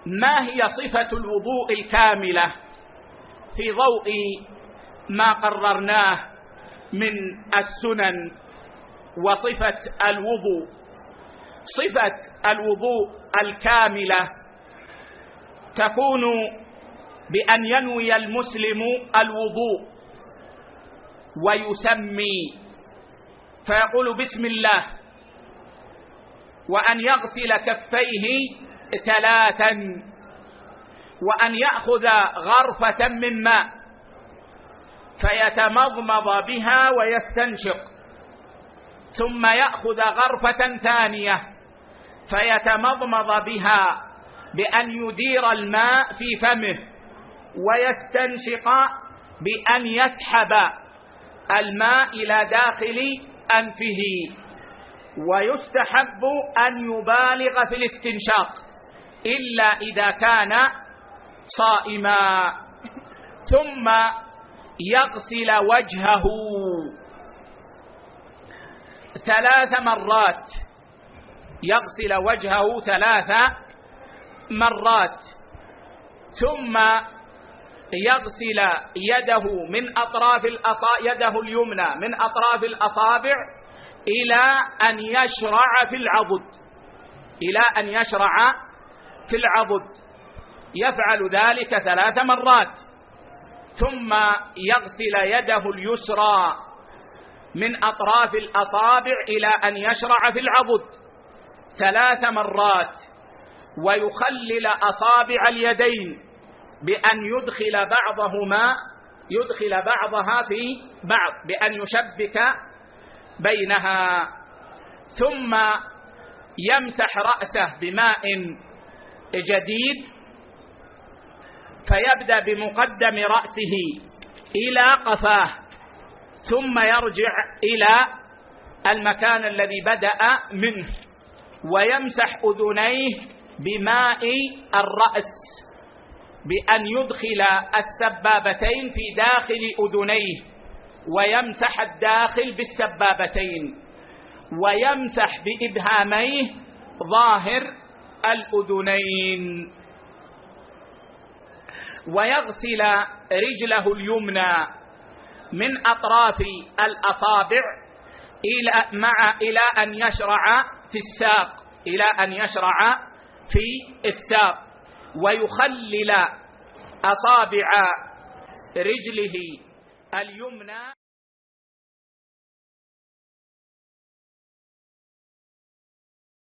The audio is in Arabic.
ما هي صفة الوضوء الكاملة في ضوء ما قررناه من السنن وصفة الوضوء؟ صفة الوضوء الكاملة تكون بأن ينوي المسلم الوضوء ويسمي فيقول بسم الله، وأن يغسل كفيه 3، وأن يأخذ غرفة من ماء فيتمضمض بها ويستنشق، ثم يأخذ غرفة ثانية فيتمضمض بها بأن يدير الماء في فمه، ويستنشق بأن يسحب الماء إلى داخل أنفه. ويستحب أن يبالغ في الاستنشاق إلا إذا كان صائما. ثم يغسل وجهه 3 مرات، يغسل وجهه 3 مرات، ثم يغسل يده من أطراف يده اليمنى من أطراف الأصابع إلى أن يشرع في العضد، إلى أن يشرع في العضد، يفعل ذلك 3 مرات. ثم يغسل يده اليسرى من أطراف الأصابع إلى أن يشرع في العضد 3 مرات، ويخلل أصابع اليدين بأن يدخل بعضها في بعض بأن يشبك بينها. ثم يمسح رأسه بماء جديد، فيبدأ بمقدم رأسه إلى قفاه، ثم يرجع إلى المكان الذي بدأ منه، ويمسح أذنيه بماء الرأس بأن يدخل السبابتين في داخل أذنيه، ويمسح الداخل بالسبابتين، ويمسح بإبهاميه ظاهر الأذنين، ويغسل رجله اليمنى من أطراف الأصابع إلى أن يشرع في الساق، إلى أن يشرع في الساق، ويخلل أصابع رجله اليمنى